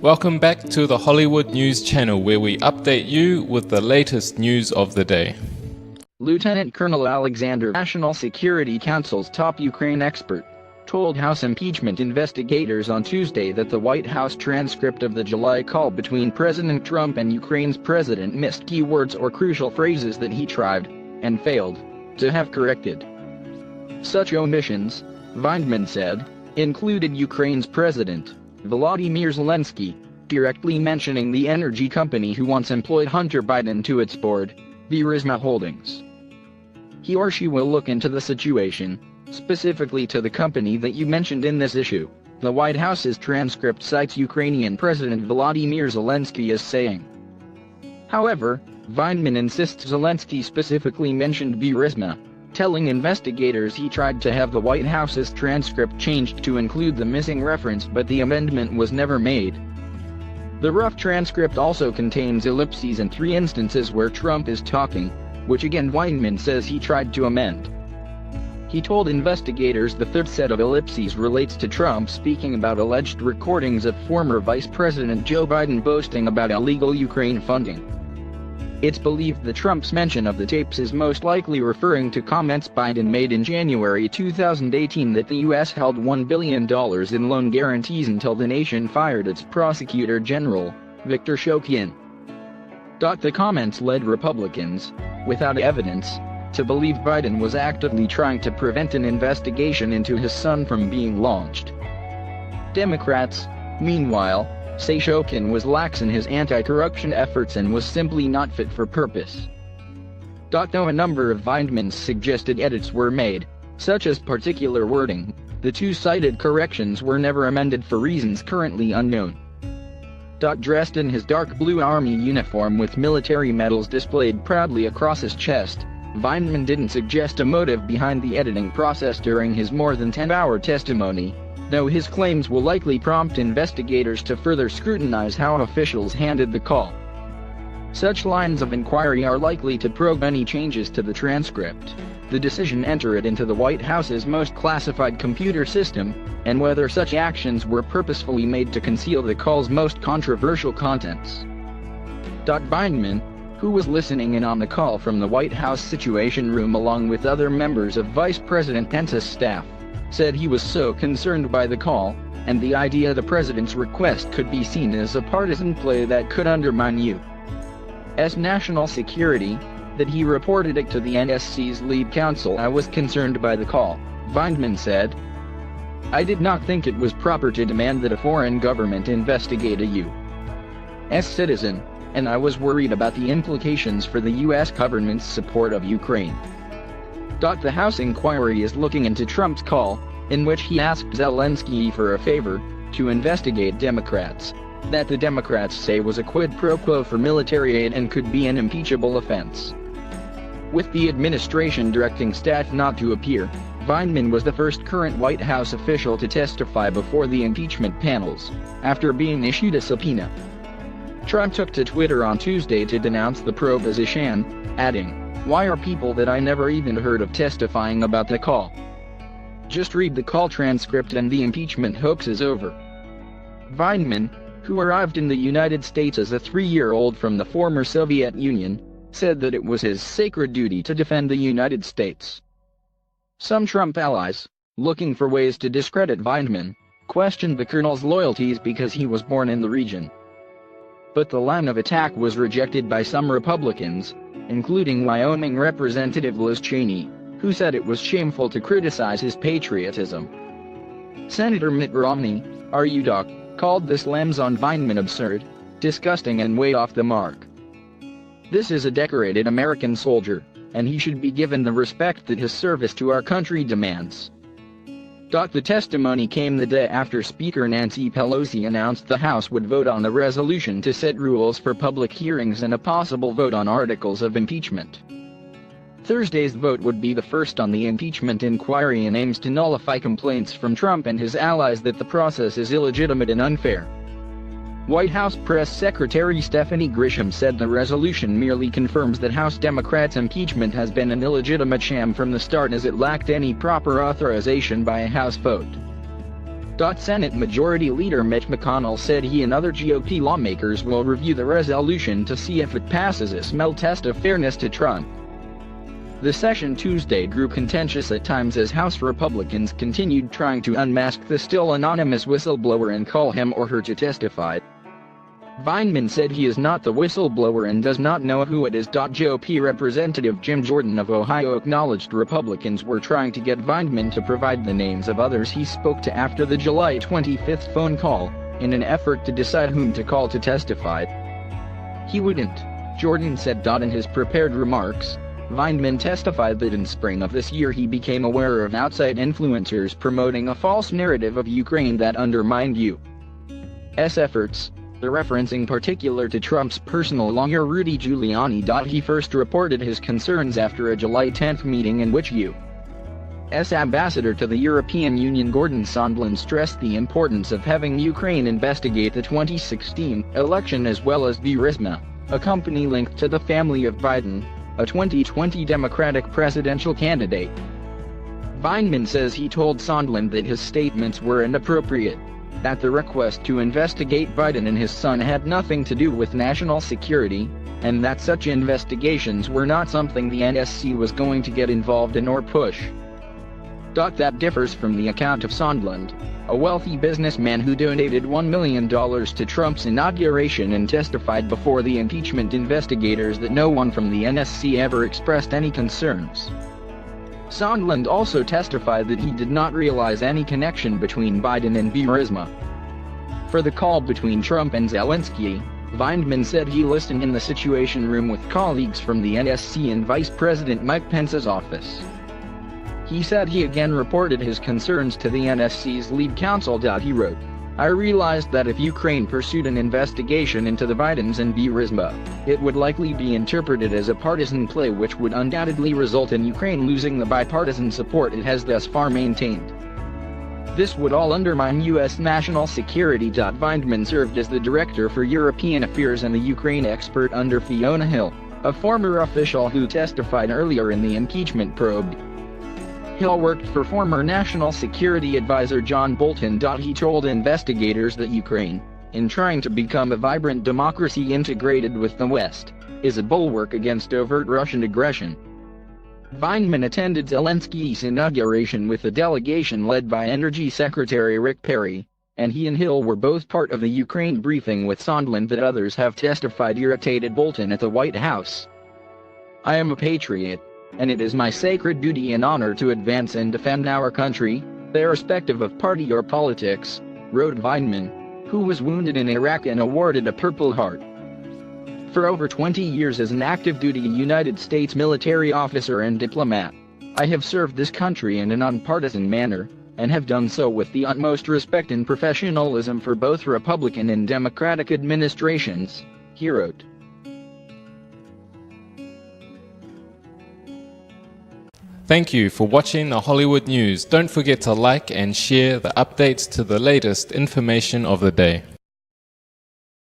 Welcome back to the Hollywood News Channel, where we update you with the latest news of the day. Lieutenant Colonel Alexander, National Security Council's top Ukraine expert, told House impeachment investigators on Tuesday that the White House transcript of the July call between President Trump and Ukraine's president missed keywords or crucial phrases that he tried, and failed, to have corrected. Such omissions, Vindman said, included Ukraine's president, Volodymyr Zelensky, directly mentioning the energy company who once employed Hunter Biden to its board, Burisma Holdings. He or she will look into the situation, specifically to the company that you mentioned in this issue, the White House's transcript cites Ukrainian President Volodymyr Zelensky as saying. However, Vindman insists Zelensky specifically mentioned Burisma, telling investigators he tried to have the White House's transcript changed to include the missing reference, but the amendment was never made. The rough transcript also contains ellipses in 3 instances where Trump is talking, which again Vindman says he tried to amend. He told investigators the third set of ellipses relates to Trump speaking about alleged recordings of former Vice President Joe Biden boasting about illegal Ukraine funding. It's believed that Trump's mention of the tapes is most likely referring to comments Biden made in January 2018 that the U.S. held $1 billion in loan guarantees until the nation fired its prosecutor general, Victor Shokin. The comments led Republicans, without evidence, to believe Biden was actively trying to prevent an investigation into his son from being launched. Democrats, meanwhile, say Shokin was lax in his anti-corruption efforts and was simply not fit for purpose. Though a number of Vindman's suggested edits were made, such as particular wording, the 2 cited corrections were never amended for reasons currently unknown. Dressed in his dark blue army uniform with military medals displayed proudly across his chest, Vindman didn't suggest a motive behind the editing process during his more than 10-hour testimony, though his claims will likely prompt investigators to further scrutinize how officials handled the call. Such lines of inquiry are likely to probe any changes to the transcript, the decision to enter it into the White House's most classified computer system, and whether such actions were purposefully made to conceal the call's most controversial contents. Vindman, who was listening in on the call from the White House Situation Room along with other members of Vice President Pence's staff, said he was so concerned by the call, and the idea the president's request could be seen as a partisan play that could undermine U.S. national security, that he reported it to the NSC's lead counsel. I was concerned by the call, Vindman said. I did not think it was proper to demand that a foreign government investigate a U.S. citizen, and I was worried about the implications for the U.S. government's support of Ukraine. The House inquiry is looking into Trump's call, in which he asked Zelensky for a favor, to investigate Democrats, that the Democrats say was a quid pro quo for military aid and could be an impeachable offense. With the administration directing staff not to appear, Vindman was the first current White House official to testify before the impeachment panels, after being issued a subpoena. Trump took to Twitter on Tuesday to denounce the probe as a sham, adding, "Why are people that I never even heard of testifying about the call? Just read the call transcript and the impeachment hoax is over." Vindman, who arrived in the United States as a 3-year-old from the former Soviet Union, said that it was his sacred duty to defend the United States. Some Trump allies, looking for ways to discredit Vindman, questioned the colonel's loyalties because he was born in the region. But the line of attack was rejected by some Republicans, including Wyoming Representative Liz Cheney, who said it was shameful to criticize his patriotism. Senator Mitt Romney, called the slams on Vindman absurd, disgusting and way off the mark. This is a decorated American soldier, and he should be given the respect that his service to our country demands. The testimony came the day after Speaker Nancy Pelosi announced the House would vote on a resolution to set rules for public hearings and a possible vote on articles of impeachment. Thursday's vote would be the first on the impeachment inquiry and aims to nullify complaints from Trump and his allies that the process is illegitimate and unfair. White House Press Secretary Stephanie Grisham said the resolution merely confirms that House Democrats' impeachment has been an illegitimate sham from the start as it lacked any proper authorization by a House vote. Senate Majority Leader Mitch McConnell said he and other GOP lawmakers will review the resolution to see if it passes a smell test of fairness to Trump. The session Tuesday grew contentious at times as House Republicans continued trying to unmask the still anonymous whistleblower and call him or her to testify. Vineman said he is not the whistleblower and does not know who it is. GOP Representative Jim Jordan of Ohio acknowledged Republicans were trying to get Vineman to provide the names of others he spoke to after the July 25 phone call, in an effort to decide whom to call to testify. He wouldn't, Jordan said. In his prepared remarks, Vineman testified that in spring of this year he became aware of outside influencers promoting a false narrative of Ukraine that undermined U.S. efforts, referencing particular to Trump's personal lawyer Rudy Giuliani. He first reported his concerns after a July 10 meeting in which U.S. Ambassador to the European Union Gordon Sondland stressed the importance of having Ukraine investigate the 2016 election as well as Burisma, a company linked to the family of Biden, a 2020 Democratic presidential candidate. Vineman says he told Sondland that his statements were inappropriate, that the request to investigate Biden and his son had nothing to do with national security, and that such investigations were not something the NSC was going to get involved in or push. That differs from the account of Sondland, a wealthy businessman who donated $1 million to Trump's inauguration and testified before the impeachment investigators that no one from the NSC ever expressed any concerns. Sondland also testified that he did not realize any connection between Biden and Burisma. For the call between Trump and Zelensky, Vineman said he listened in the Situation Room with colleagues from the NSC and Vice President Mike Pence's office. He said he again reported his concerns to the NSC's lead counsel. He wrote, "I realized that if Ukraine pursued an investigation into the Bidens and Burisma, it would likely be interpreted as a partisan play which would undoubtedly result in Ukraine losing the bipartisan support it has thus far maintained. This would all undermine U.S. national security." Vineman served as the Director for European Affairs and the Ukraine expert under Fiona Hill, a former official who testified earlier in the impeachment probe. Hill worked for former National Security Advisor John Bolton. He told investigators that Ukraine, in trying to become a vibrant democracy integrated with the West, is a bulwark against overt Russian aggression. Vineman attended Zelensky's inauguration with a delegation led by Energy Secretary Rick Perry, and he and Hill were both part of the Ukraine briefing with Sondland that others have testified irritated Bolton at the White House. "I am a patriot, and it is my sacred duty and honor to advance and defend our country, irrespective of party or politics," wrote Vineman, who was wounded in Iraq and awarded a Purple Heart. For over 20 years as an active-duty United States military officer and diplomat, I have served this country in a nonpartisan manner, and have done so with the utmost respect and professionalism for both Republican and Democratic administrations, he wrote. Thank you for watching the Hollywood News. Don't forget to like and share the updates to the latest information of the day.